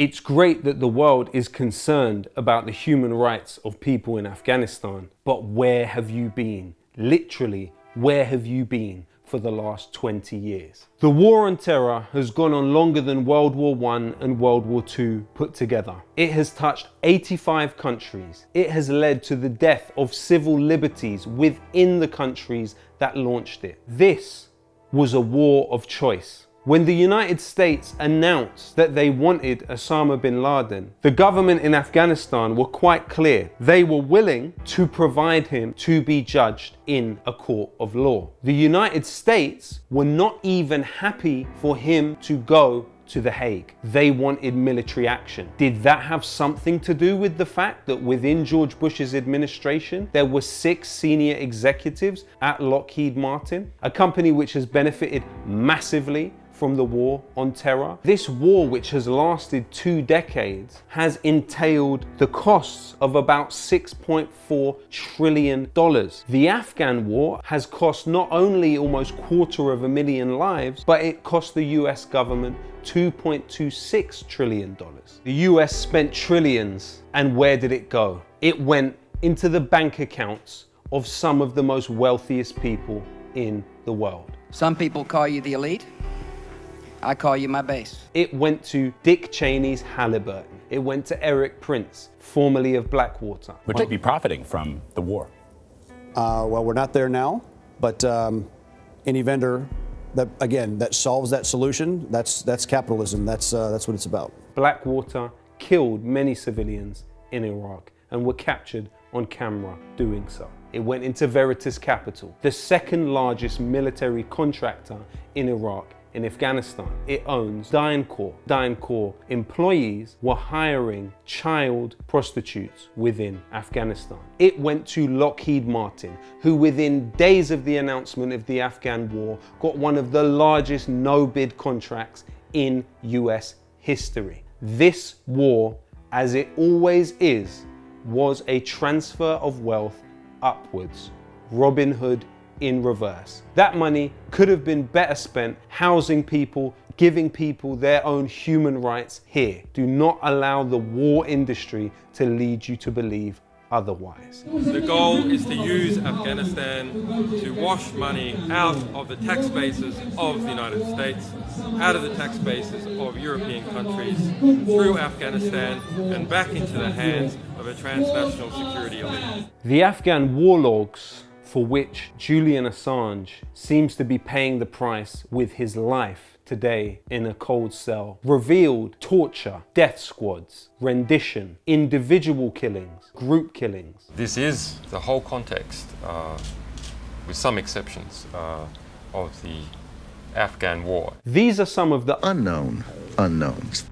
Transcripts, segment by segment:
It's great that the world is concerned about the human rights of people in Afghanistan, but where have you been? Literally, where have you been for the last 20 years? The war on terror has gone on longer than World War I and World War II put together. It has touched 85 countries. It has led to the death of civil liberties within the countries that launched it. This was a war of choice. When the United States announced that they wanted Osama bin Laden, the government in Afghanistan were quite clear. They were willing to provide him to be judged in a court of law. The United States were not even happy for him to go to The Hague. They wanted military action. Did that have something to do with the fact that within George Bush's administration, there were 6 senior executives at Lockheed Martin, a company which has benefited massively from the war on terror? This war, which has lasted 2 decades, has entailed the costs of about $6.4 trillion. The Afghan war has cost not only almost 250,000 lives, but it cost the US government $2.26 trillion. The US spent trillions, and where did it go? It went into the bank accounts of some of the most wealthiest people in the world. Some people call you the elite. I call you my base. It went to Dick Cheney's Halliburton. It went to Eric Prince, formerly of Blackwater. Would you be profiting from the war? Well, we're not there now, but any vendor that solves that solution, that's capitalism. That's what it's about. Blackwater killed many civilians in Iraq and were captured on camera doing so. It went into Veritas Capital, the second largest military contractor in Iraq. In Afghanistan, it owns DynCorp. DynCorp employees were hiring child prostitutes within Afghanistan. It went to Lockheed Martin, who within days of the announcement of the Afghan war got one of the largest no-bid contracts in US history. This war, as it always is, was a transfer of wealth upwards. Robin Hood in reverse. That money could have been better spent housing people, giving people their own human rights here. Do not allow the war industry to lead you to believe otherwise. The goal is to use Afghanistan to wash money out of the tax bases of the United States, out of the tax bases of European countries, through Afghanistan and back into the hands of a transnational security elite. The Afghan war logs, for which Julian Assange seems to be paying the price with his life today in a cold cell, revealed torture, death squads, rendition, individual killings, group killings. This is the whole context, with some exceptions, of the Afghan war. These are some of the unknowns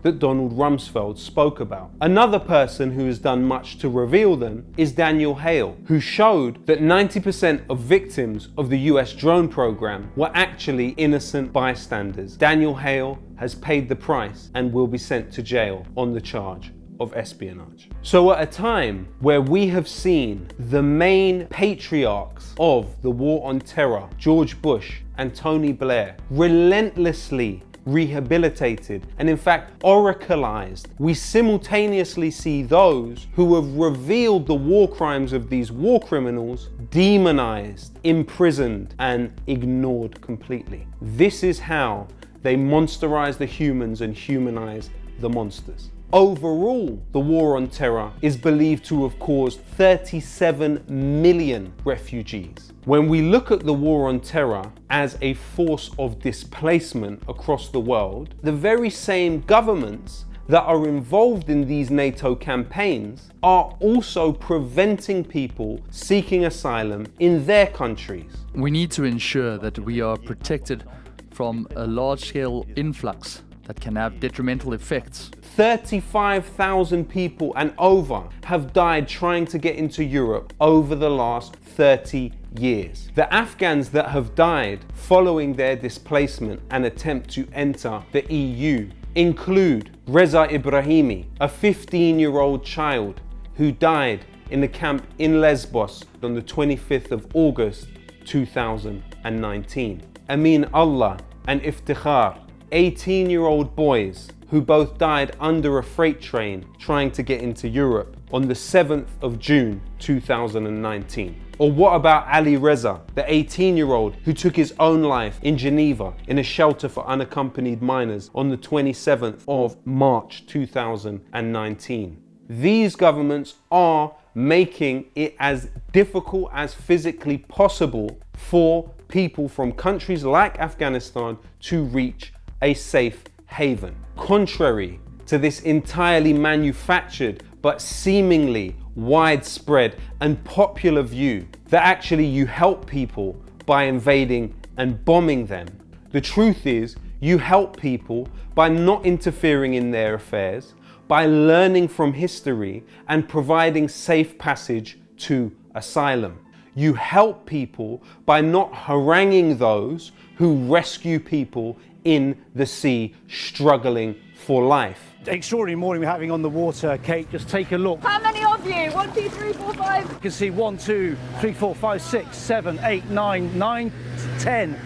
that Donald Rumsfeld spoke about. Another person who has done much to reveal them is Daniel Hale, who showed that 90% of victims of the US drone program were actually innocent bystanders. Daniel Hale has paid the price and will be sent to jail on the charge of espionage. So at a time where we have seen the main patriarchs of the war on terror, George Bush and Tony Blair, relentlessly rehabilitated and in fact oracleized, we simultaneously see those who have revealed the war crimes of these war criminals demonized, imprisoned and ignored completely. This is how they monsterize the humans and humanize the monsters. Overall, the war on terror is believed to have caused 37 million refugees. When we look at the war on terror as a force of displacement across the world, the very same governments that are involved in these NATO campaigns are also preventing people seeking asylum in their countries. We need to ensure that we are protected from a large-scale influx that can have detrimental effects. 35,000 people and over have died trying to get into Europe over the last 30 years. The Afghans that have died following their displacement and attempt to enter the EU include Reza Ibrahimi, a 15-year-old child who died in the camp in Lesbos on the 25th of August 2019. Amin Allah and Iftikhar, 18-year-old boys who both died under a freight train trying to get into Europe on the 7th of June 2019? Or what about Ali Reza, the 18-year-old who took his own life in Geneva in a shelter for unaccompanied minors on the 27th of March 2019? These governments are making it as difficult as physically possible for people from countries like Afghanistan to reach a safe haven. Contrary to this entirely manufactured but seemingly widespread and popular view that actually you help people by invading and bombing them, the truth is you help people by not interfering in their affairs, by learning from history and providing safe passage to asylum. You help people by not haranguing those who rescue people in the sea struggling for life. Extraordinary morning we're having on the water, Kate. Just take a look. How many of you? 1, 2, 3, 4, 5. You can see 1, 2, 3, 4, 5, 6, 7, 8, 9, 10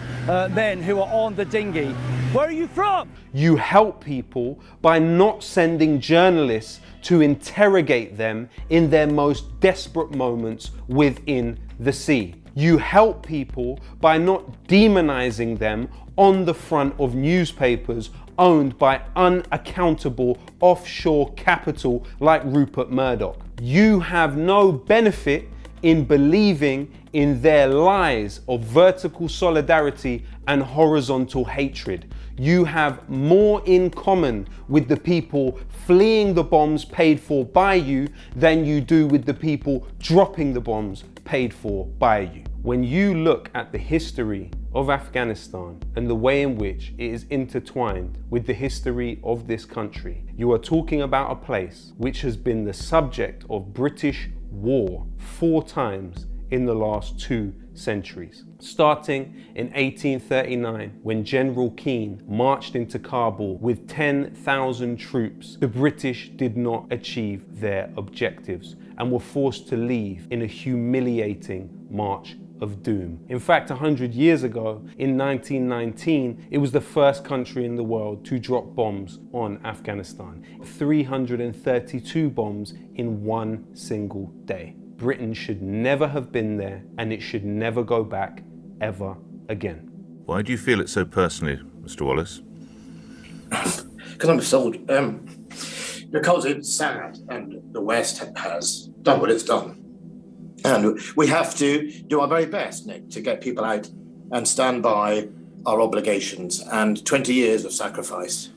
men who are on the dinghy. Where are you from? You help people by not sending journalists to interrogate them in their most desperate moments within the sea. You help people by not demonizing them on the front of newspapers owned by unaccountable offshore capital like Rupert Murdoch. You have no benefit in believing in their lies of vertical solidarity and horizontal hatred. You have more in common with the people fleeing the bombs paid for by you than you do with the people dropping the bombs paid for by you. When you look at the history of Afghanistan and the way in which it is intertwined with the history of this country, you are talking about a place which has been the subject of British war 4 times in the last 2 centuries. Starting in 1839, when General Keane marched into Kabul with 10,000 troops, the British did not achieve their objectives and were forced to leave in a humiliating march of doom. In fact, 100 years ago, in 1919, it was the first country in the world to drop bombs on Afghanistan. 332 bombs in 1 single day. Britain should never have been there, and it should never go back ever again. Why do you feel it so personally, Mr. Wallace? Because I'm a soldier. Because it's sad, and the West has done what it's done. And we have to do our very best, Nick, to get people out and stand by our obligations. And 20 years of sacrifice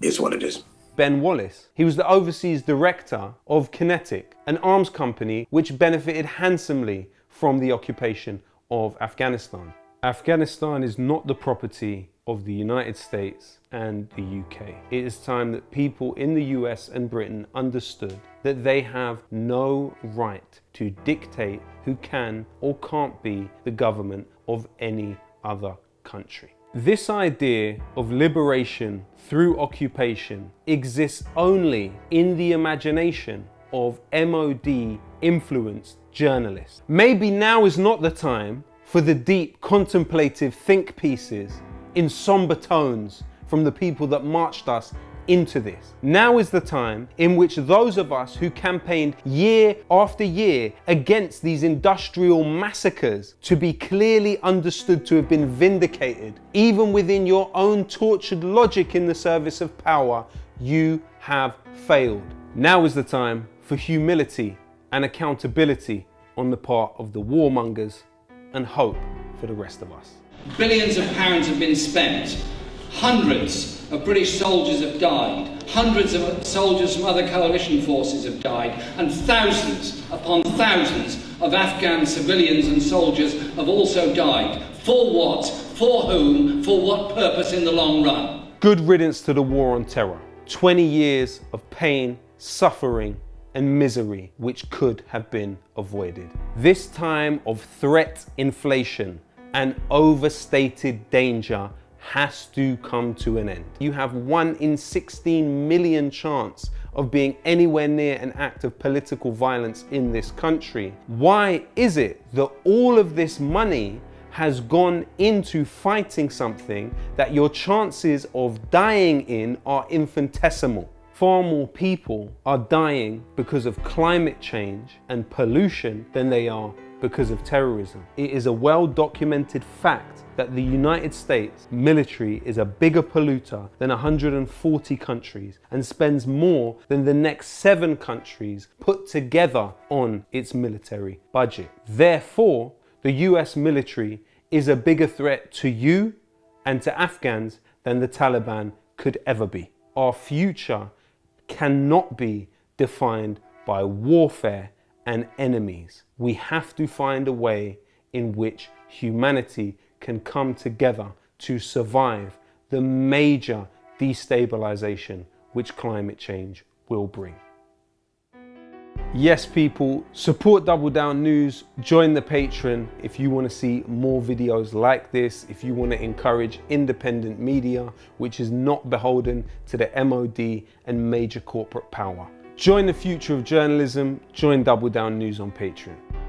is what it is. Ben Wallace. He was the overseas director of Kinetic, an arms company which benefited handsomely from the occupation of Afghanistan. Afghanistan is not the property of the United States and the UK. It is time that people in the US and Britain understood that they have no right to dictate who can or can't be the government of any other country. This idea of liberation through occupation exists only in the imagination of MOD-influenced journalists. Maybe now is not the time for the deep contemplative think pieces in somber tones from the people that marched us into this. Now is the time in which those of us who campaigned year after year against these industrial massacres to be clearly understood to have been vindicated, even within your own tortured logic in the service of power, you have failed. Now is the time for humility and accountability on the part of the warmongers and hope for the rest of us. Billions of pounds have been spent. Hundreds of British soldiers have died. Hundreds of soldiers from other coalition forces have died. And thousands upon thousands of Afghan civilians and soldiers have also died. For what? For whom? For what purpose in the long run? Good riddance to the war on terror. 20 years of pain, suffering, and misery which could have been avoided. This time of threat inflation and overstated danger has to come to an end. You have 1 in 16 million chance of being anywhere near an act of political violence in this country. Why is it that all of this money has gone into fighting something that your chances of dying in are infinitesimal. Far more people are dying because of climate change and pollution than they are because of terrorism. It is a well-documented fact that the United States military is a bigger polluter than 140 countries and spends more than the next 7 countries put together on its military budget. Therefore, the US military is a bigger threat to you and to Afghans than the Taliban could ever be. Our future cannot be defined by warfare and enemies. We have to find a way in which humanity can come together to survive the major destabilization which climate change will bring. Yes, people, support Double Down News, join the Patreon if you want to see more videos like this, if you want to encourage independent media which is not beholden to the MOD and major corporate power. Join the future of journalism, join Double Down News on Patreon.